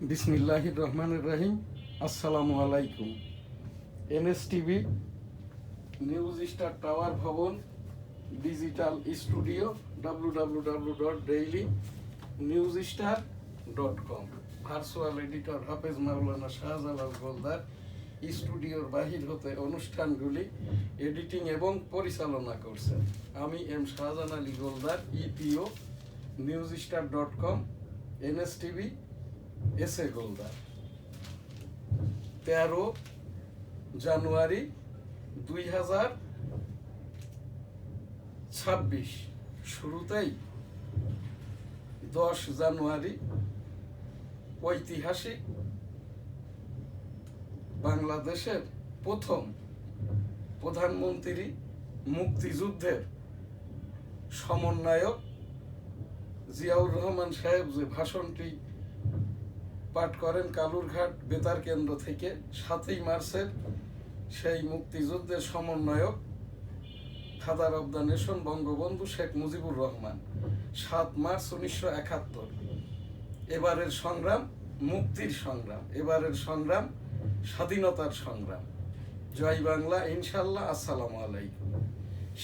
বিসমিল্লাহির রহমানির রহিম। আসসালামু আলাইকুম। NSTV নিউজ স্টার টাওয়ার ভবন digital studio www.dailynewsstar.com virtual editor হাফেজ মাওলানা শাহজালাল গোলদার স্টুডিওর বাহির হতে অনুষ্ঠানগুলি এডিটিং এবং পরিচালনা করছেন আমি M Shahjahan Ali Goldar, EPO newsstar.com, NSTV এসে গোলদার। 13 জানুয়ারি 2026। শুরুতেই 10 জানুয়ারি ঐতিহাসিক বাংলাদেশের প্রথম প্রধানমন্ত্রী মুক্তিযুদ্ধের সমন্বয়ক জিয়াউর রহমান সাহেব যে ভাষণটি পাঠ করেন কালুরঘাট বেতার কেন্দ্র থেকে 7ই মার্চের, সেই মুক্তিযুদ্ধের সমন্বয়ক father of the nation Bangabandhu Sheikh Mujibur Rahman. 7 March 1971। এবারের সংগ্রাম মুক্তির সংগ্রাম, এবারের সংগ্রাম স্বাধীনতার সংগ্রাম। জয় বাংলা, ইনশাল্লাহ। আসসালামু আলাইকুম।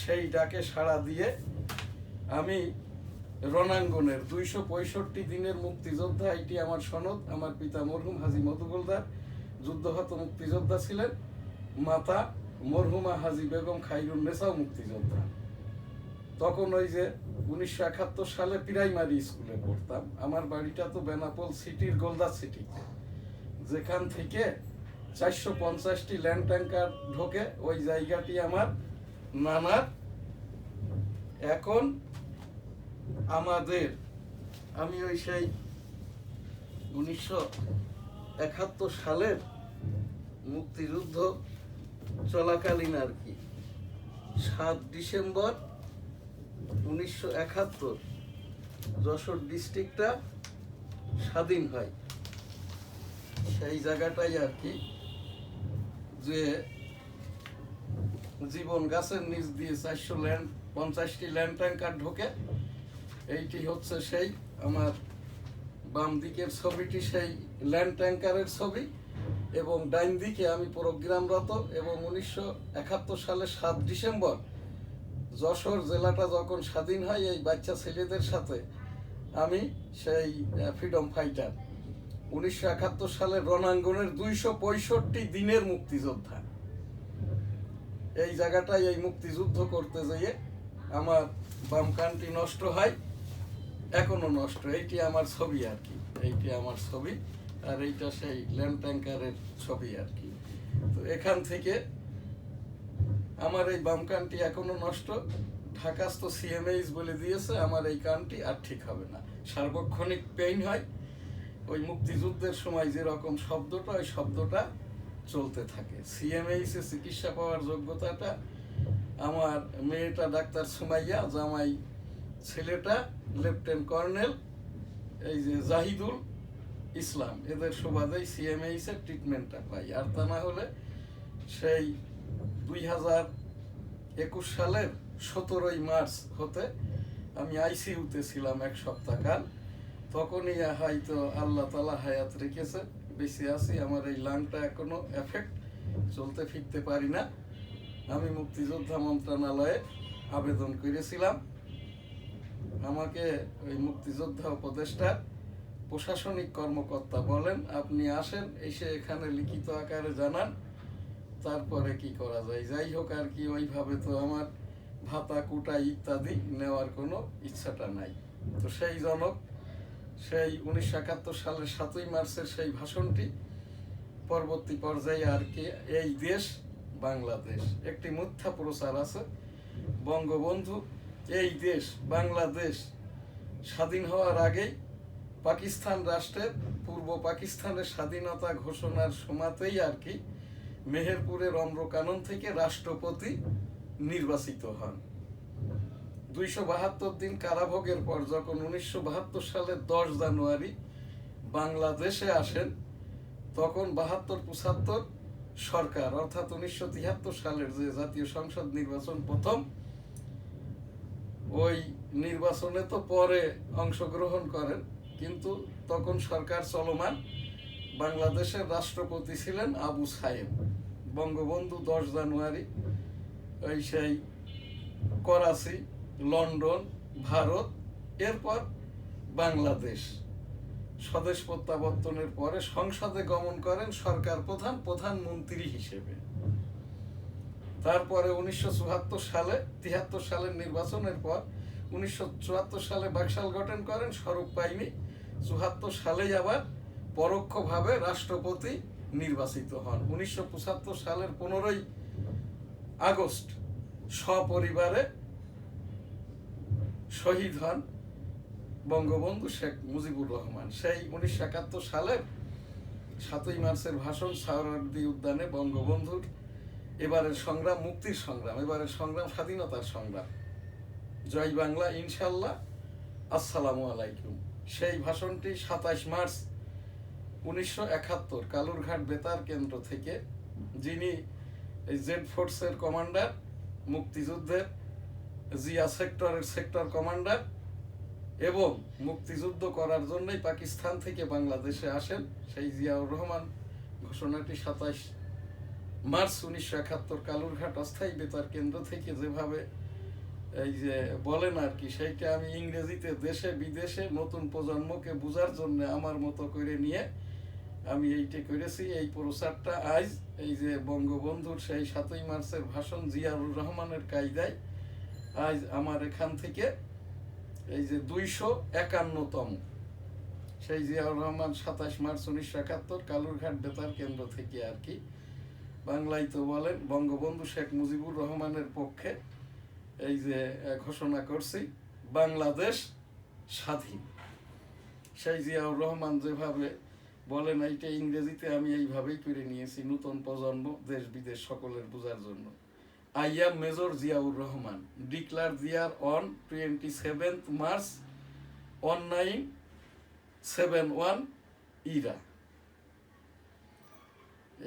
সেই ডাকে সাড়া দিয়ে আমি রণাঙ্গনের 265 দিনের মুক্তিযোদ্ধা, এটি আমার সনদ। আমার পিতা মরহুম হাজী মধু গোলদার যুদ্ধহত মুক্তিযোদ্ধা ছিলেন, মাতা মরহুমা হাজী বেগম খাইরুন্নেসাও মুক্তিযোদ্ধা। তখন ওই যে 1971 সালে প্রাইমারি স্কুলে পড়তাম। আমার বাড়িটা তো বেনাপোল সিটির গোলদা সিটিতে, যেখান থেকে 450টি ল্যান্ড ট্যাঙ্কার ঢোকে। ওই জায়গাটি আমার নানার। এখন আমি ওই সেই 1971 সালের মুক্তিযুদ্ধ চলাকালীন আর কি 7 ডিসেম্বর 1971 যশোর ডিস্ট্রিক্টটা স্বাধীন হয়। সেই জায়গাটাই আর কি যে জীবন গাছের নিচ দিয়ে 450টি ল্যান্ড ট্যাঙ্কার ঢোকে। এইটি হচ্ছে সেই আমার বাম দিকের ছবিটি সেই ল্যান্ড ট্যাঙ্কারের ছবি, এবং ডাইন দিকে আমি প্রোগ্রামরত। এবং 1971 সালে 7 ডিসেম্বর যশোর জেলাটা যখন স্বাধীন হয়, এই বাচ্চা ছেলেদের সাথে আমি সেই ফ্রিডম ফাইটার 1971 সালের রণাঙ্গনের 265 দিনের মুক্তিযোদ্ধা। এই জায়গাটায় এই মুক্তিযুদ্ধ করতে যেয়ে আমার বাম কানটি নষ্ট হয়, এখনো নষ্ট। এইটি আমার ছবি আর কি, এইটি আমার ছবি, আর এইটা সেই ল্যান্ড ট্যাঙ্কারের ছবি আর কি। তো এখান থেকে আমার এই বাম কানটি এখনো নষ্ট। ঢাকাস্থ CMH বলে দিয়েছে আমার এই কানটি আর ঠিক হবে না, সার্বক্ষণিক পেইন হয়। ওই মুক্তিযুদ্ধের সময় যেরকম শব্দটা, ওই শব্দটা চলতে থাকে। CMH এ চিকিৎসা পাওয়ার যোগ্যতাটা আমার মেয়েটা ডাক্তার সুমাইয়া, জামাই ছেলেটা লেফটেন্যান্ট কর্নেল এই যে জাহিদুল ইসলাম, এদের সুবাদেই CMH এর ট্রিটমেন্টটা পাই। আর তা না হলে সেই 2021 সালের 17ই মার্চ হতে আমি ICUতে ছিলাম 1 সপ্তাহকাল। তখনই হয়তো আল্লাহ তাআলা হায়াত রেখেছে, বেঁচে আছি। আমার এই লাংটা এখনো এফেক্ট, চলতে ফিরতে পারি না। আমি মুক্তিযোদ্ধা মন্ত্রণালয়ে আবেদন করেছিলাম। আমাকে ওই মুক্তিযোদ্ধা উপদেষ্টা প্রশাসনিক কর্মকর্তা বলেন, আপনি আসেন, এসে এখানে লিখিত আকারে জানান, তারপরে কি করা যায়। যাই হোক আর কি, ওইভাবে তো আমার ভাতা কুটা ইত্যাদি নেওয়ার কোনো ইচ্ছাটা নাই। তো সেই জনক সেই 1971 সালের 7ই মার্চের সেই ভাষণটি পরবর্তী পর্যায়ে আর কি এই দেশ বাংলাদেশ একটি মিথ্যা প্রচার আছে। বঙ্গবন্ধু এই দেশ বাংলাদেশ স্বাধীন হওয়ার আগেই পাকিস্তান রাষ্ট্রের পূর্ব পাকিস্তানের স্বাধীনতা ঘোষণার সময়তেই আর কি মেহেরপুরের অম্রকানন থেকে রাষ্ট্রপতি নির্বাচিত হন। 272 দিন কারাভোগের পর যখন 1972 সালের 10 জানুয়ারি বাংলাদেশে আসেন, তখন 72-75 সরকার, অর্থাৎ 1973 সালের যে জাতীয় সংসদ নির্বাচন প্রথম, ওই নির্বাচনে তো পরে অংশগ্রহণ করেন, কিন্তু তখন সরকার চলমান। বাংলাদেশের রাষ্ট্রপতি ছিলেন আবু সায়েম। বঙ্গবন্ধু 10 জানুয়ারি ওই সেই করাচি, লন্ডন, ভারত, এরপর বাংলাদেশ স্বদেশ প্রত্যাবর্তনের পরে সংসদে গমন করেন সরকার প্রধানমন্ত্রী হিসেবে। তারপরে 1974 সালে 73 সালের নির্বাচনের পর 1974 সালে বাকশাল গঠন করেন স্বরূপ পাইনি। 74 সালেই আবার পরোক্ষভাবে রাষ্ট্রপতি নির্বাচিত হন। 1975 সালের 15ই আগস্ট সপরিবারে শহীদ হন বঙ্গবন্ধু শেখ মুজিবুর রহমান। সেই 1971 সালের 7ই মার্চের ভাষণ সোহরাওয়ার্দী উদ্যানে বঙ্গবন্ধুর এবারের সংগ্রাম মুক্তির সংগ্রাম, এবারের সংগ্রাম স্বাধীনতার সংগ্রাম, জয় বাংলা ইনশাল্লাহ, আসসালামু আলাইকুম। সেই ভাষণটি 27 মার্চ 1971 কালুরঘাট বেতার কেন্দ্র থেকে, যিনি জেড ফোর্সের কমান্ডার, মুক্তিযুদ্ধের জিয়া সেক্টরের সেক্টর কমান্ডার এবং মুক্তিযুদ্ধ করার জন্যই পাকিস্তান থেকে বাংলাদেশে আসেন, সেই জিয়াউর রহমান ঘোষণাটি 27 মার্চ 1971 কালুরঘাট অস্থায়ী বেতার কেন্দ্র থেকে যেভাবে এই যে বলেন আর কি, সেইটা আমি ইংরেজিতে দেশে বিদেশে নতুন প্রজন্মকে বোঝার জন্য আমার মতো করে নিয়ে আমি এইটা করেছি। এই প্রচারটা আজ এই যে বঙ্গবন্ধুর সেই 7ই মার্চের ভাষণ জিয়াউর রহমানের কায়দায় আজ আমার এখান থেকে এই যে 251তম সেই জিয়াউর রহমান 27 মার্চ 1971 কালুরঘাট বেতার কেন্দ্র থেকে আর কি, বাংলায় তো বলেন বঙ্গবন্ধু শেখ মুজিবুর রহমানের পক্ষে এই যে ঘোষণা করছি বাংলাদেশ স্বাধীন। সেই জিয়াউর রহমান যেভাবে বলেন এইটা ইংরেজিতে আমি এইভাবেই করে নিয়েছি নতুন প্রজন্ম দেশ বিদেশ সকলের বোঝার জন্য। I am Major Ziaur Rahman, declared there on 27th March 1971 era.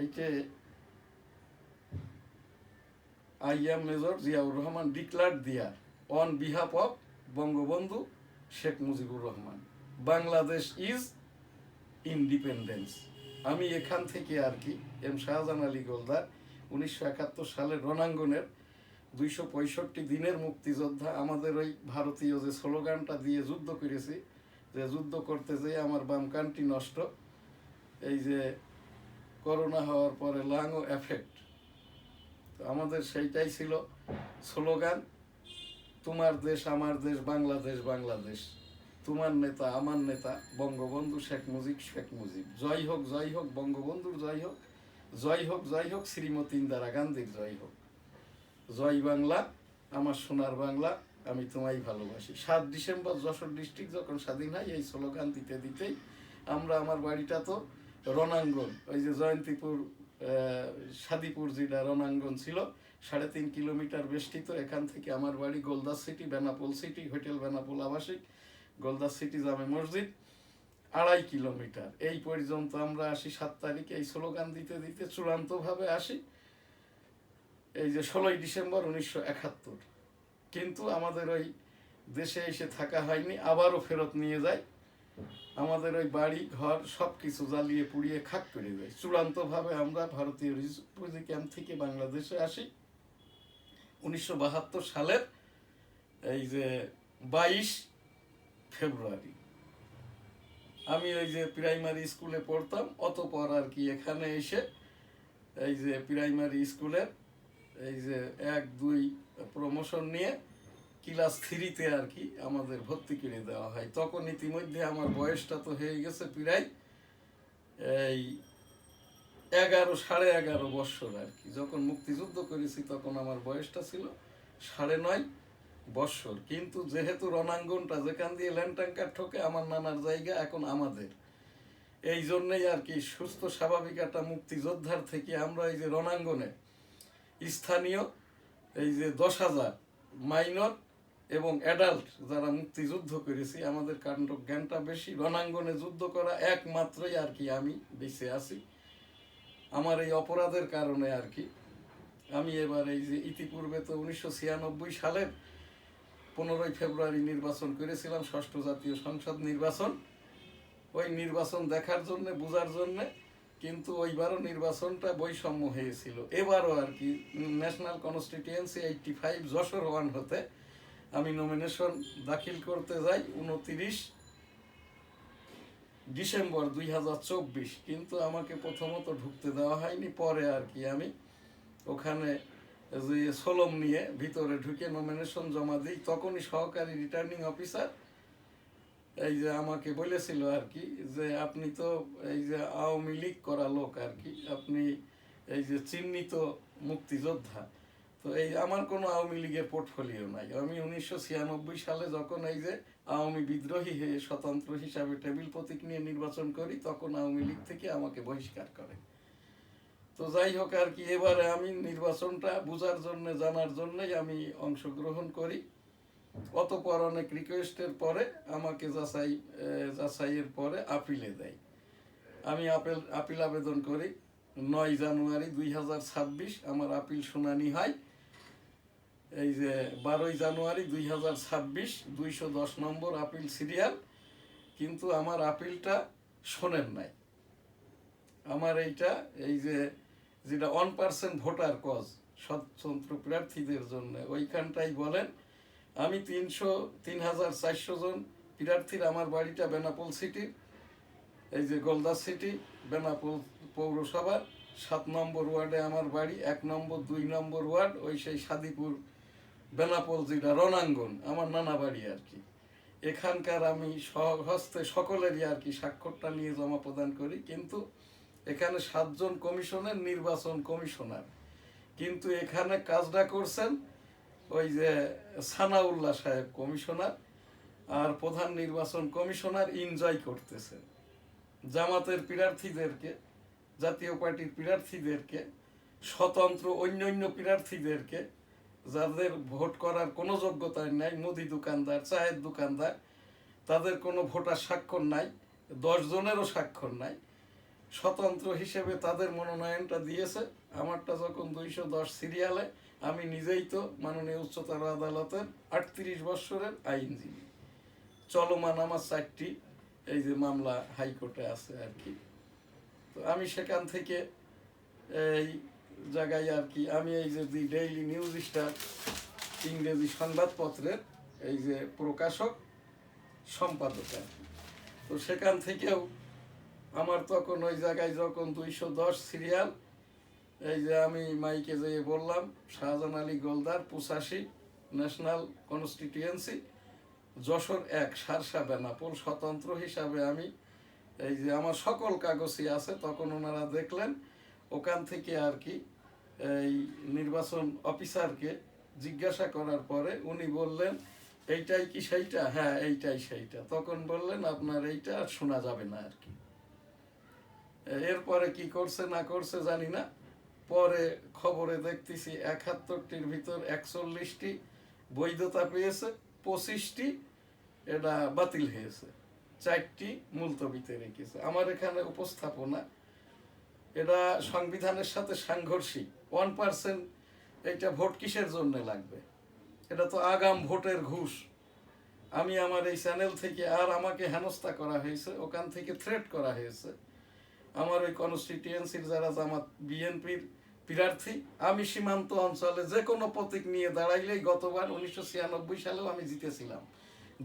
এইটা I am Major Ziaur Rahman, declared there on behalf of Bangabandhu Sheikh Mujibur Rahman. Bangladesh is independence. আমি এখান থেকে আর কি এম শাহজাহান আলী গোলদার 1971 সালের রণাঙ্গনের 265 দিনের মুক্তিযোদ্ধা, আমাদের ওই ভারতীয় যে স্লোগানটা দিয়ে যুদ্ধ করেছি, যে যুদ্ধ করতে যেয়ে আমার বাম কানটি নষ্ট, এই যে করোনা হওয়ার পরে লাংও এফেক্ট, তো আমাদের সেইটাই ছিল স্লোগান, তোমার দেশ আমার দেশ বাংলাদেশ বাংলাদেশ, তোমার নেতা আমার নেতা বঙ্গবন্ধু শেখ মুজিব, জয় হোক বঙ্গবন্ধুর জয় হোক, জয় হোক শ্রীমতী ইন্দিরা গান্ধীর জয় হোক, জয় বাংলা আমার সোনার বাংলা, আমি তোমায় ভালোবাসি। 7 ডিসেম্বর যশোর ডিস্ট্রিক্ট যখন স্বাধীন হয় এই স্লোগান দিতে দিতেই আমরা, আমার বাড়িটা তো রণাঙ্গন, ওই যে জয়ন্তীপুর সাদিপুর যেটা রণাঙ্গন ছিল 3.5 কিলোমিটার বেষ্টিত, এখান থেকে আমার বাড়ি Goldas city, Benapole city, hotel Benapole আবাসিক, গোলদাস সিটি জামে মসজিদ 2.5 কিলোমিটার। এই পর্যন্ত আমরা আসি 7 তারিখে এই স্লোগান দিতে দিতে চূড়ান্তভাবে আসি এই যে 16 ডিসেম্বর 1971। কিন্তু আমাদের ওই দেশে এসে থাকা হয়নি, আবারও ফেরত নিয়ে যায়, আমাদের ওই বাড়ি ঘর সব কিছু জ্বালিয়ে পুড়িয়ে খাক করে যায়। চূড়ান্তভাবে আমরা ভারতীয় রিফিউজি ক্যাম্প থেকে বাংলাদেশে আসি 1972 সালের এই যে 22 ফেব্রুয়ারি। আমি ওই যে প্রাইমারি স্কুলে পড়তাম, অতপর আর কি এখানে এসে এই যে প্রাইমারি স্কুলের এই যে 1-2 প্রমোশন নিয়ে ক্লাস 3-তে আর কি আমাদের ভর্তি করে দেওয়া হয়। তখন ইতিমধ্যে আমার বয়সটা তো হয়ে গেছে প্রায় এই 11.5 বৎসর আর কি। যখন মুক্তিযুদ্ধ করেছি তখন আমার বয়সটা ছিল 9.5 বৎসর। কিন্তু যেহেতু রণাঙ্গনটা যেখান দিয়ে ল্যান্ড ট্যাঙ্কার ঠোকে আমার নানার জায়গা এখন আমাদের, এই জন্যই আর কি সুস্থ স্বাভাবিক একটা মুক্তিযোদ্ধার থেকে আমরা এই যে রণাঙ্গনে স্থানীয় এই যে 10,000 মাইনর এবং অ্যাডাল্ট যারা মুক্তিযুদ্ধ করেছি, আমাদের কাণ্ড জ্ঞানটা বেশি, রণাঙ্গনে যুদ্ধ করা একমাত্রই আর কি আমি বেঁচে আছি আমার এই অপরাধের কারণে আর কি। আমি এবার এই যে ইতিপূর্বে তো 1996 সালের 15 ফেব্রুয়ারি নির্বাচন করেছিলাম, 6ষ্ঠ জাতীয় সংসদ নির্বাচন। ওই নির্বাচন দেখার জন্য, বোঝার জন্য, কিন্তু ওইবারও নির্বাচনটা বৈষম্য হয়েছিল। এবারও আর কি ন্যাশনাল কনস্টিটিউয়েন্সি 85 যশোর 1 হতে আমি নমিনেশন দাখিল করতে যাই 29 ডিসেম্বর 2024, কিন্তু আমাকে প্রথমত ঢুকতে দেওয়া হয়নি। পরে আর কি আমি ওখানে যে সোলম নিয়ে ভিতরে ঢুকে নমিনেশন জমা দিই, তখনই সহকারী রিটার্নিং অফিসার এই যে আমাকে বলেছিল আর কি যে আপনি তো এই যে আওয়ামী লীগ করা লোক আর কি, আপনি এই যে চিহ্নিত মুক্তিযোদ্ধা, তো এই আমার কোনো আওয়ামী লীগের পোর্টফোলিও নাই। আমি 1996 সালে যখন এই যে আওয়ামী বিদ্রোহী হয়ে স্বতন্ত্র হিসাবে টেবিল প্রতীক নিয়ে নির্বাচন করি, তখন আওয়ামী লীগ থেকে আমাকে বহিষ্কার করে। তো যাই হোক আর কি, এবারে আমি নির্বাচনটা বোঝার জন্য, জানার জন্যই আমি অংশগ্রহণ করি। অতপর অনেক রিকোয়েস্টের পরে আমাকে যাচাইয়ের পরে আপিলে দেয়। আমি আপিল আবেদন করি 9 জানুয়ারি 2026, আমার আপিল শুনানি হয় এই যে 12 জানুয়ারি 2026, 210 নম্বর আপিল সিরিয়াল। কিন্তু আমার আপিলটা শোনেন নাই। আমার এইটা এই যে যেটা 1% ভোটার কজ স্বতন্ত্র প্রার্থীদের জন্য, ওইখানটাই বলেন আমি 3,400 জন প্রার্থীর, আমার বাড়িটা বেনাপোল সিটির, এই যে গোলদা সিটি বেনাপোল পৌরসভার 7 নম্বর ওয়ার্ডে আমার বাড়ি। 1 নম্বর 2 নম্বর ওয়ার্ড, ওই সেই সাদিপুর বেনাপোল যেটা রণাঙ্গন, আমার নানা বাড়ি আর কি। এখানকার আমি হস্তে সকলেরই আর কি স্বাক্ষরটা নিয়ে জমা প্রদান করি। কিন্তু এখানে 7 জন কমিশনের নির্বাচন কমিশনার, কিন্তু এখানে কাজটা করছেন ওই যে সানাউল্লাহ সাহেব কমিশনার, আর প্রধান নির্বাচন কমিশনার এনজয় করতেছেন জামাতের প্রার্থীদেরকে, জাতীয় পার্টির প্রার্থীদেরকে, স্বতন্ত্র অন্যান্য প্রার্থীদেরকে, যাদের ভোট করার কোনো যোগ্যতা নাই, মুদি দোকানদার, চায়ের দোকানদার, তাদের কোনো ভোটার স্বাক্ষর নাই, 10 জনেরও স্বাক্ষর নাই, স্বতন্ত্র হিসেবে তাদের মনোনয়নটা দিয়েছে। আমারটা যখন 210 সিরিয়ালে, আমি নিজেই তো মাননীয় উচ্চতর আদালতের 38 বৎসরের আইনজীবী, চলমান আমার 4টি এই যে মামলা হাইকোর্টে আছে আর কি। তো আমি সেখান থেকে এই জায়গায় আর কি, আমি এই যে দি ডেইলি নিউজ স্টার ইংরেজি সংবাদপত্রের এই যে প্রকাশক, সম্পাদক আর কি। তো সেখান থেকেও আমার তখন ওই জায়গায় যখন 210 সিরিয়াল, এই যে আমি মাইকে যেয়ে বললাম শাহজাহান আলী গোলদার 85 ন্যাশনাল কনস্টিটিউয়েন্সি যশোর 1 সারসা বেনাপোল স্বতন্ত্র হিসাবে আমি এই যে আমার সকল কাগজই আছে, তখন ওনারা দেখলেন। ওখান থেকে আর কি এই নির্বাচন অফিসারকে জিজ্ঞাসা করার পরে উনি বললেন এইটাই কি সেইটা? হ্যাঁ এইটাই সেইটা। তখন বললেন আপনার এইটা আর শোনা যাবে না আর কি। এরপরে কি করছে না করছে জানি না, পরে খবরে দেখতেছি 71টির ভিতর 41টি বৈধতা পেয়েছে, 25টি এটা বাতিল হয়েছে, 4টি মুলতবিতে রেখেছে। আমার এখানে উপস্থাপনা এটা সংবিধানের সাথে সাংঘর্ষিক। 1% এইটা ভোট কিসের জন্য লাগবে? এটা তো আগাম ভোটের ঘুষ। আমি আমার এই চ্যানেল থেকে, আর আমাকে হেনস্থা করা হয়েছে, ওখান থেকে থ্রেট করা হয়েছে। আমার ওই কনস্টিটিউয়েন্সির যারা জামাত বিএনপির প্রার্থী, আমি সীমান্ত অঞ্চলে যে কোনো প্রতীক নিয়ে দাঁড়াইলেই, গতবার 1996 সালেও আমি জিতেছিলাম।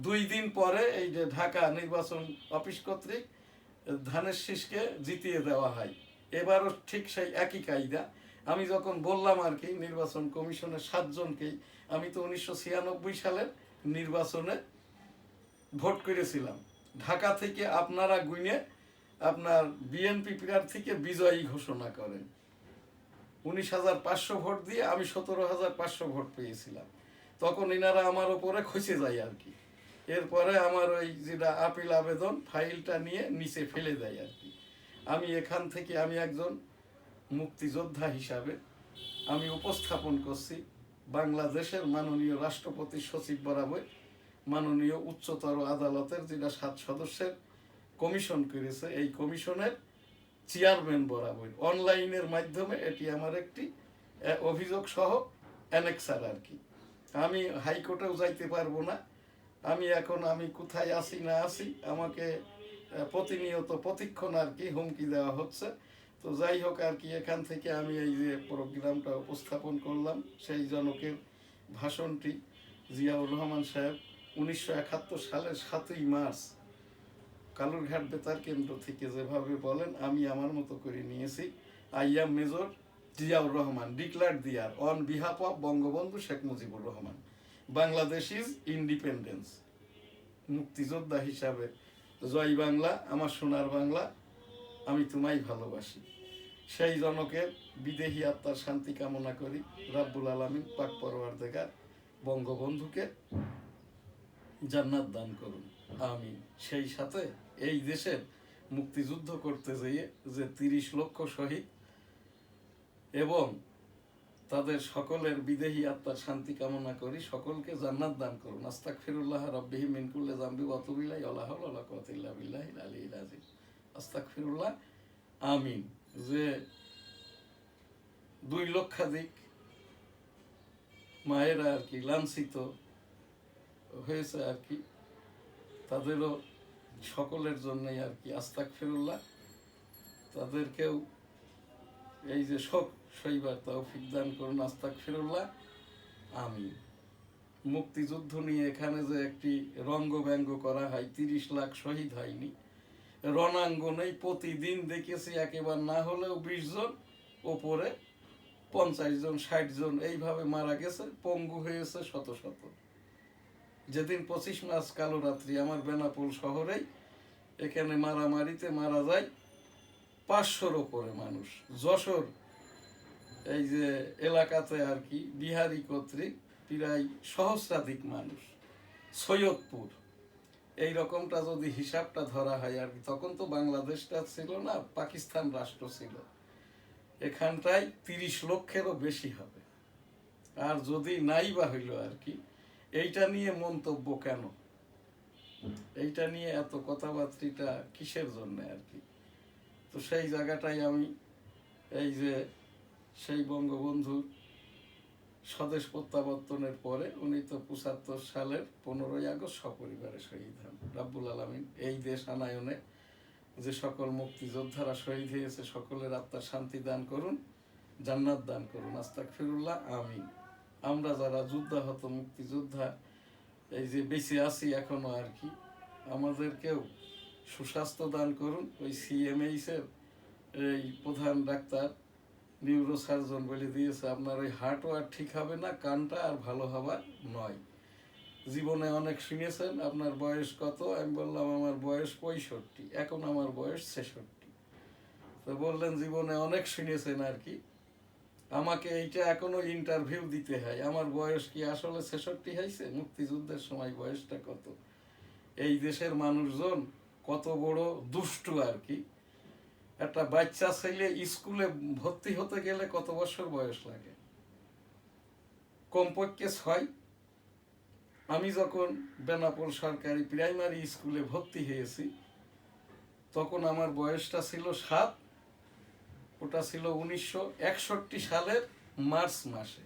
2 দিন পরে এই যে ঢাকা নির্বাচন অফিস কর্তৃক ধানের শীষকে জিতিয়ে দেওয়া হয়। এবারও ঠিক সেই একই কায়দা। আমি যখন বললাম আর কি নির্বাচন কমিশনের 7 জনকেই, আমি তো 1996 সালের নির্বাচনে ভোট করেছিলাম। ঢাকা থেকে আপনারা গুইনে আপনার বিএনপি প্রার্থীকে বিজয়ী ঘোষণা করেন। 19,500 ভোট দিয়ে আমি 17,500 ভোট পেয়েছিলাম। তখন এনারা আমার ওপরে খসে যায় আর কি। এরপরে আমার ওই যেটা আপিল আবেদন ফাইলটা নিয়ে নিচে ফেলে দেয় আর কি। আমি এখান থেকে, আমি একজন মুক্তিযোদ্ধা হিসাবে আমি উপস্থাপন করছি বাংলাদেশের মাননীয় রাষ্ট্রপতি সচিব বরাবর, মাননীয় উচ্চতর আদালতের যেটা 7 সদস্যের কমিশন করেছে, এই কমিশনের চেয়ারম্যান বরাবর অনলাইনের মাধ্যমে এটি আমার একটি অভিযোগ সহ অ্যানেক্সার আর কি। আমি হাইকোর্টেও যাইতে পারবো না। আমি এখন আমি কোথায় আছি না আছি, আমাকে প্রতিনিয়ত প্রতিক্ষণ আর কি হুমকি দেওয়া হচ্ছে। তো যাই হোক আর কি, এখান থেকে আমি এই যে প্রোগ্রামটা উপস্থাপন করলাম, সেই জনকের ভাষণটি জিয়াউর রহমান সাহেব 1971 সালের 7ই মার্চ কালুরঘাট বেতার কেন্দ্র থেকে যেভাবে বলেন, আমি আমার মতো করে নিয়েছি। I am major Ziaur Rahman, declare there on behalf of Bangabandhu Sheikh Mujibur Rahman, Bangladesh is independence. মুক্তিযোদ্ধা হিসাবে, জয় বাংলা, আমার সোনার বাংলা, আমি তোমায় ভালোবাসি। সেই জনকের বিদেহী আত্মার শান্তি কামনা করি। রাব্বুল আলামিন পাক পরওয়ারদিগার বঙ্গবন্ধুকে জান্নাত দান করুন, আমিন। সেই সাথে এই দেশের মুক্তিযুদ্ধ করতে যেয়ে যে 30 লক্ষ শহীদ এবং তাদের সকলের বিদেহী আত্মার শান্তি কামনা করি, সকলকে জান্নাত দান করুন। আস্তাগফিরুল্লাহ রাব্বিহি মিন কুল্লি যামবি ওয়া আতুবু ইলাইহি ওয়া লা হাওলা ওয়া লা কুওয়াতা ইল্লা বিল্লাহিল আলিয়্যিল আযীম। আস্তাগফিরুল্লাহ, আমিন। যে 2 লক্ষাধিক মায়েরা আর কি লাঞ্ছিত হয়েছে আর কি, তাদেরও সকলের জন্যই আর কি আস্তাগফিরুল্লাহ। তাদেরকেও এই যে শোক সইবার তৌফিক দান করুন, আস্তাগফিরুল্লাহ, আমিন। মুক্তিযুদ্ধ নিয়ে এখানে যে একটি রঙ্গব্যঙ্গ করা হয়, 30 লাখ শহীদ হয়নি, রণাঙ্গনেই প্রতিদিন দেখেছি একেবারে না হলেও 20 জন, ওপরে 50 জন 60 জন এইভাবে মারা গেছে, পঙ্গু হয়েছে শত শত। যেদিন 25 মার্চ কালো রাত্রি আমার বেনাপোল শহরেই এখানে মারামারিতে মারা যায় 500-র ওপরে মানুষ। যশোর এই যে এলাকাতে আর কি বিহারি কর্তৃক প্রায় সহস্রাধিক মানুষ। সৈয়দপুর, এই রকমটা যদি হিসাবটা ধরা হয় আর কি, তখন তো বাংলাদেশটা ছিল না, পাকিস্তান রাষ্ট্র ছিল, এখানটায় 30 লক্ষেরও বেশি হবে। আর যদি নাই বা হইল আর কি, এইটা নিয়ে মন্তব্য কেন, এইটা নিয়ে এত কথাবার্তিটা কিসের জন্য আর কি। তো সেই জায়গাটাই আমি এই যে সেই বঙ্গবন্ধুর স্বদেশ প্রত্যাবর্তনের পরে, উনি তো 75 সালের 15ই আগস্ট সপরিবারে শহীদ হন। রাব্বুল আলামিন এই দেশ আনায়নে যে সকল মুক্তিযোদ্ধারা শহীদ হয়েছে সকলের আত্মার শান্তি দান করুন, জান্নাত দান করুন, আস্তাগফিরুল্লাহ, আমিন। আমরা যারা যুদ্ধাহত মুক্তিযোদ্ধা এই যে বেঁচে আছি এখনো আর কি, আমাদেরকেও সুস্বাস্থ্য দান করুন। ওই সিএমএইচ এর এই প্রধান ডাক্তার নিউরো সার্জন বলে দিয়েছে, আপনার ওই হার্টও আর ঠিক হবে না, কানটা আর ভালো হবার নয়। জীবনে অনেক শুনেছেন, আপনার বয়স কত? আমি বললাম আমার বয়স 65, এখন আমার বয়স 66। তো বললেন জীবনে অনেক শুনেছেন আর কি, আমাকে এইটা এখনো ইন্টারভিউ দিতে হয়, আমার বয়স কি আসলে 66 হয়েছে? মুক্তিযুদ্ধের সময় বয়সটা কত? এই দেশের মানুষজন কত বড় দুষ্টু আর কি। একটা বাচ্চা ছেলে স্কুলে ভর্তি হতে গেলে কত বছর বয়স লাগে? কমপক্ষে 6। আমি যখন বেনাপোল সরকারি প্রাইমারি স্কুলে ভর্তি হয়েছি তখন আমার বয়সটা ছিল 7। ওটা ছিল 1961 সালের মার্চ মাসে।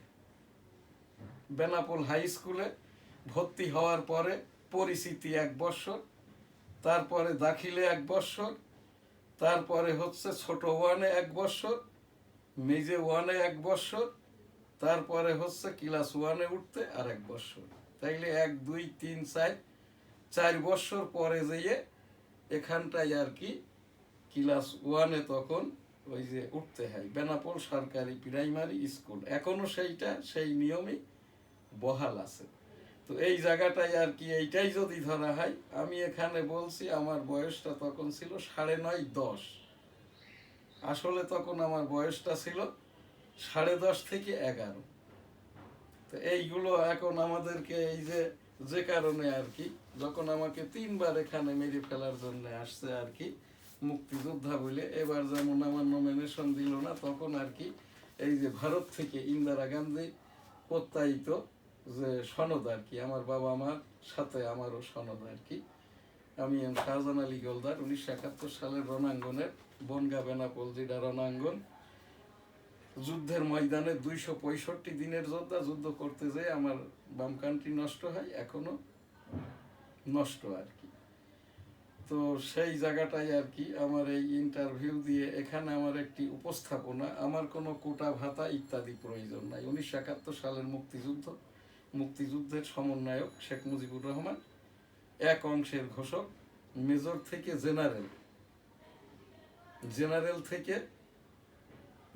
বেনাপোল হাই স্কুলে ভর্তি হওয়ার পরে পরিচিতি 1 বছর, তারপরে দাখিলে 1 বছর, তারপরে হচ্ছে ছোট ওয়ানে 1 বছর, মেজে ওয়ানে 1 বছর, তারপরে হচ্ছে ক্লাস 1-এ উঠতে আর 1 বছর। তাইলে 1 2 3 4 বছর পরে যেয়ে এখানটায় আর কি ক্লাস 1-এ তখন ওই যে উঠতে হয়। বেনাপোল সরকারি প্রাইমারি স্কুল এখনো সেইটা সেই নিয়মই বহাল আছে। তো এই জায়গাটায় আর কি এইটাই যদি ধরা হয়, আমি এখানে বলছি আমার বয়সটা তখন ছিল 9.5 10। আসলে তখন আমার বয়সটা ছিল 10.5 থেকে 11। তো এইগুলো এখন আমাদেরকে এই যে যে কারণে আর কি, যখন আমাকে 3 বার এখানে মেরে ফেলার জন্য আসছে আর কি মুক্তিযোদ্ধা বলে, এবার যেমন আমার নমিনেশন দিল না, তখন আর কি এই যে ভারত থেকে ইন্দিরা গান্ধী প্রত্যায়িত যে সনদ আর কি, আমার বাবা মার সাথে আমারও সনদ আর কি। আমি শাহজাহান আলী গোলদার 1971 সালের রণাঙ্গনের বনগা বেনাপোল যেটা রণাঙ্গন, যুদ্ধের ময়দানে 265 দিনের যোদ্ধা, যুদ্ধ করতে যেয়ে আমার বাম কানটি নষ্ট হয়, এখনো নষ্ট আর কি। তো সেই জায়গাটাই আর কি আমার এই ইন্টারভিউ দিয়ে এখানে আমার একটি উপস্থাপনা, আমার কোনো কোটা ভাতা ইত্যাদি প্রয়োজন নাই। 1971 সালের মুক্তিযুদ্ধের সমন্বয়ক শেখ মুজিবুর রহমান, এক অংশের ঘোষক, মেজর থেকে জেনারেল, জেনারেল থেকে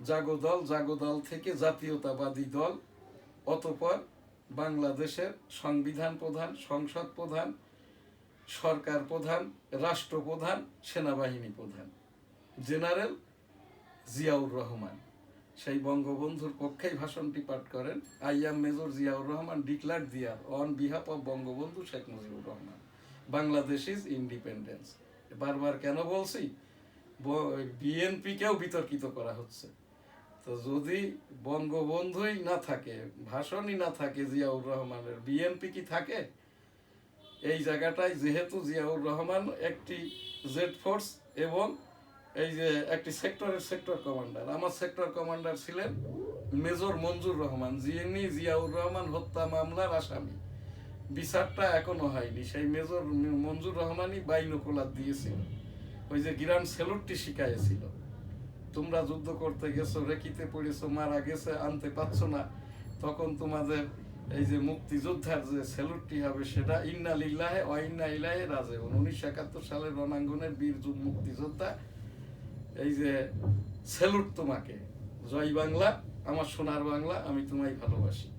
জাগদল থেকে জাতীয়তাবাদী দল, অতঃপর বাংলাদেশের সংবিধান প্রধান, সংসদ প্রধান, সরকার প্রধান, রাষ্ট্রপ্রধান, সেনাবাহিনী প্রধান জেনারেল জিয়াউর রহমান। সেই বঙ্গবন্ধুর পক্ষেই ভাষণটি পাঠ করেন। I am major Ziaur Rahman declare there on behalf of Bangabandhu Sheikh Mujibur Rahman, Bangladesh is independence. বারবার কেন বলছি, বিএনপিকেও বিতর্কিত করা হচ্ছে। তো যদি বঙ্গবন্ধুই না থাকে, ভাষণই না থাকে জিয়াউর রহমানের, বিএনপি কি থাকে? এই জায়গাটায় যেহেতু জিয়াউর রহমান একটি জেড ফোর্স এবং এই যে একটি সেক্টর কমান্ডার, আমার সেক্টর কমান্ডার ছিলেন মেজর মঞ্জুর রহমান, যিনি জিয়াউর রহমান হত্যা মামলার আসামি। বিচারটা এখনো হয়নি। সেই মেজর মঞ্জুর রহমানই বাইনোকুলার দিয়েছিল, ওই যে গ্রান্ড স্যালুটটি শিখাইছিল, তোমরা যুদ্ধ করতে গেছো, রেকিতে পড়েছো, মারা গেছে, আনতে পারছো না, তখন তোমাদের এই যে মুক্তিযোদ্ধার যে স্যালুটটি হবে সেটা ইন্না লিল্লাহে ওয়া ইন্না ইলাইহি রাজিউন। 1971 সালের রণাঙ্গনের বীর মুক্তিযোদ্ধা, এই যে স্যালুট তোমাকে, জয় বাংলা, আমার সোনার বাংলা, আমি তোমায় ভালোবাসি।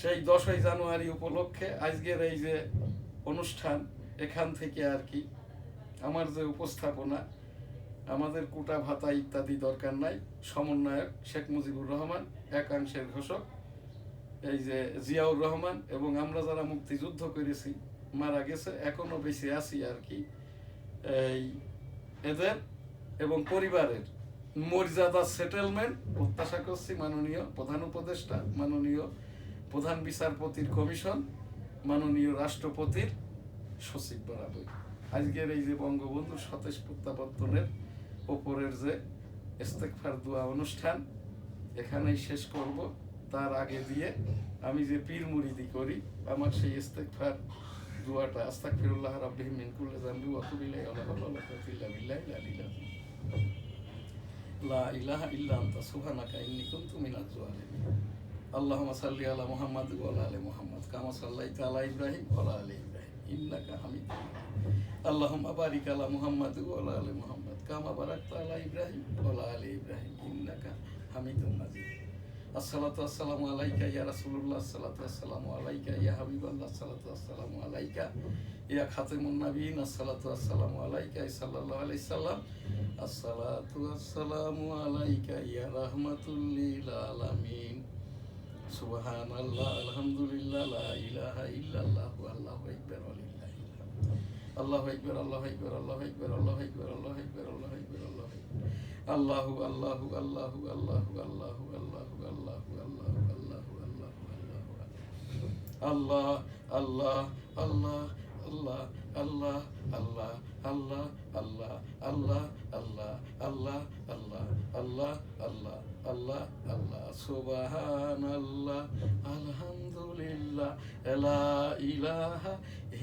সেই 10ই জানুয়ারি উপলক্ষে আজকের এই যে অনুষ্ঠান, এখান থেকে আর কি আমার যে উপস্থাপনা, আমাদের কোটা ভাতা ইত্যাদি দরকার নাই, সমন্বয়ক শেখ মুজিবুর রহমান, একাংশের ঘোষক এই যে জিয়াউর রহমান, এবং আমরা যারা মুক্তিযুদ্ধ করেছি, মারা গেছে, এখনো বেঁচে আছি আর কি, এই এদের এবং পরিবারের মর্যাদা সেটেলমেন্ট প্রত্যাশা করছি মাননীয় প্রধান উপদেষ্টা, মাননীয় প্রধান বিচারপতির কমিশন, মাননীয় রাষ্ট্রপতির সচিব বরাবর। আজকের এই যে বঙ্গবন্ধুর স্বদেশ প্রত্যাবর্তনের ওপরের যে ইস্তেগফার দোয়া অনুষ্ঠান এখানেই শেষ করব। তার আগে দিয়ে আমি যে পীর মুরিদি করি, আমার সেই ইস্তেগফার দোয়াটা, আস্তাগফিরুল্লাহ রাব্বি মিন কুল্লি যামবি ওয়া আতুবু ইলাইহি ওয়া লা হাওলা ওয়া লা কুওয়াতা ইল্লা বিল্লাহিল আলিয়্যিল আযীম। লা ইলাহা ইল্লা আনতা সুবহানাকা ইন্নী কুনতু মিনাজ জালিমিন। আল্লাহুম্মা সাল্লি আলা মুহাম্মাদ ওয়া আলা আলি মুহাম্মাদ কামা সাল্লাইতা আলা ইব্রাহিম ওয়া আলা আলি ইব্রাহিম ইন্নাকা হামিদুম মাজিদ। আল্লাহুম্মা বারিক আলা মুহাম্মাদ ওয়া আলা আলি মুহাম্মাদ কামা বারাকতা আলা ইব্রাহিম ওয়া আলা আলি ইব্রাহিম ইন্নাকা হামিদুম মাজিদ। আসসালাতু আসসালামু আলাইকা ইয়া রাসূলুল্লাহ, আসসালাতু আসসালামু আলাইকা ইয়া হাবিবাল্লাহ, আসসালাতু আসসালামু আলাইকা ইয়া খাতিমুন নাবিয়িন, আসসালাতু আসসালামু আলাইকা সাল্লাল্লাহু আলাইহি সাল্লাম, আসসালাতু আসসালামু আলাইকা ইয়া রাহমাতুল লিল আলামিন। সুবহানাল্লাহ, আলহামদুলিল্লাহ, লা ইলাহা ইল্লাল্লাহ, আল্লাহু আকবার, ওয়ালিল্লাহিল হামদ। আল্লাহু আকবার, আল্লাহু আকবার, আল্লাহু আকবার, আল্লাহু আকবার, আল্লাহু আকবার, আল্লাহু আকবার, আল্লাহু আকবার। আল্লাহু আল্লাহু আল্লাহু আল্লাহু আল্লাহু আল্লাহু আল্লাহু আল্লাহু আল্লাহু আল্লাহু আল্লাহ আল্লাহ আল্লাহ আল্লাহ আল্লাহ আল্লাহ আল্লাহ আল্লাহ আল্লাহ আল্লাহ আল্লাহ আল্লাহ আল্লাহ আল্লাহ আল্লাহ আল্লাহ সুবহানাল্লাহ, আলহামদুলিল্লাহ, লা ইলাহা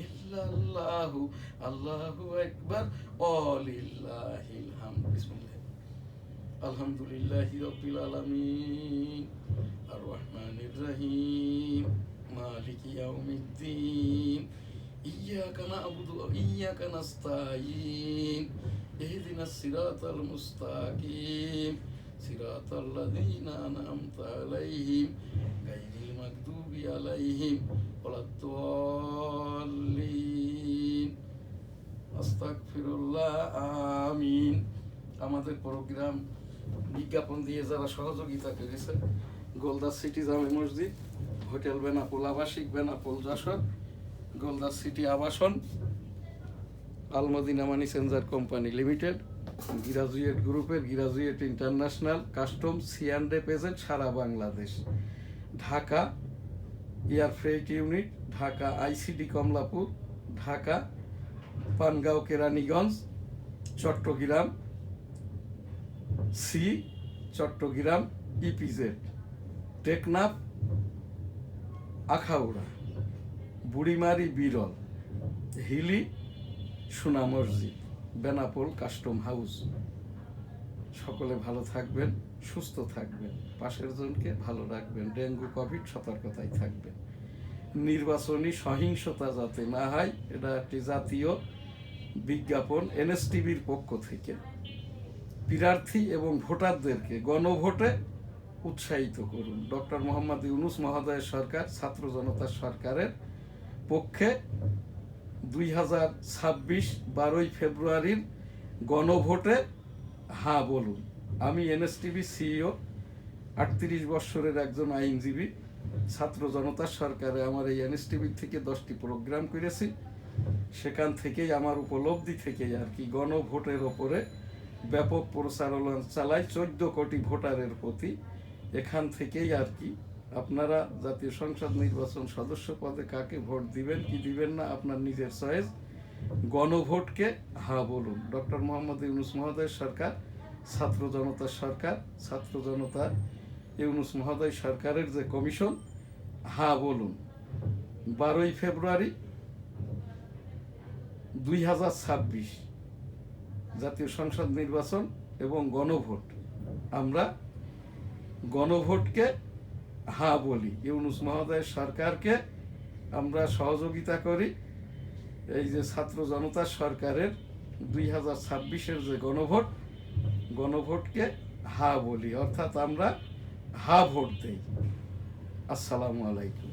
ইল্লাল্লাহু, আল্লাহু আকবার, ওয়ালিল্লাহিল হামদ। বিসমিল্লাহ। আলহামদুলিল্লাহি রাব্বিল আলামিন, আর রহমানির রহিম, মালিকি ইয়াউমিদ্দিন, ইয়্যাকা না'বুদু ওয়া ইয়্যাকা নাস্তাঈন, ইহদিনাস সিরাতাল মুস্তাকিম, সিরাতাল লাযীনা আন'আমতা আলাইহিম, গায়রিল মাগদুবি আলাইহিম ওয়ালাদ-দাল্লিন। আস্তাগফিরুল্লাহ, আমিন। আমাদের প্রোগ্রাম বিজ্ঞাপন দিয়ে যারা সহযোগিতা করেছে, গোলদাস সিটি জামে মসজিদ, হোটেল বেনাপোল আবাসিক, বেনাপোল যশোর, গোলদাস সিটি আবাসন, Almadina money changer company limited, graduate গ্রুপের গ্রাজুয়েট ইন্টারন্যাশনাল, কাস্টম, সি&এ এজেন্ট সারা Bangladesh, Dhaka air freight unit, Dhaka ICD Kamalapur, Dhaka Pangaon Keraniganj, Chittagong sea, Chittagong EPZ, Teknaf, Akhaura, Burimari Biral, Hili, সোনা মসজিদ, বেনাপোল কাস্টম হাউস। সকলে ভালো থাকবেন, সুস্থ থাকবেন, পাশের জনকে ভালো রাখবেন, ডেঙ্গু কোভিড সতর্কতায় থাকবেন। নির্বাচনী সহিংসতা যাতে না হয়, এটা একটি জাতীয় বিজ্ঞাপন এনএসটিভির পক্ষ থেকে। প্রার্থী এবং ভোটারদেরকে গণভোটে উৎসাহিত করুন। ডক্টর মোহাম্মদ ইউনূস মহোদয়ের সরকার ছাত্র জনতার সরকারের পক্ষে 2026 12ই ফেব্রুয়ারির গণভোটে হ্যাঁ বলুন। আমি এনএসটিভি সিইও, 38 বৎসরের একজন আইনজীবী। ছাত্র জনতার সরকারে আমার এই এনএসটিভি থেকে 10টি প্রোগ্রাম করেছি। সেখান থেকেই আমার উপলব্ধি থেকেই আর কি গণভোটের ওপরে ব্যাপক প্রচারণা চালাই 14 কোটি ভোটারের প্রতি। এখান থেকেই আর কি আপনারা জাতীয় সংসদ নির্বাচন সদস্য পদে কাকে ভোট দিবেন কি দিবেন না আপনার নিজের চয়েস। গণভোটকে হ্যাঁ বলুন। ডক্টর মোহাম্মদ ইউনূস মহোদয়ের সরকার ছাত্র জনতার সরকার, ছাত্র জনতা ইউনূস মহোদয় সরকারের যে কমিশন, হ্যাঁ বলুন। 12ই ফেব্রুয়ারি 2026 জাতীয় সংসদ নির্বাচন এবং গণভোট। আমরা গণভোটকে হ্যাঁ বলি, ইউনূস মহোদয়ের সরকারকে আমরা সহযোগিতা করি। এই যে ছাত্র জনতার সরকারের 2026-এর যে গণভোটকে হ্যাঁ বলি, অর্থাৎ আমরা হ্যাঁ ভোট দেই। আসসালামু আলাইকুম।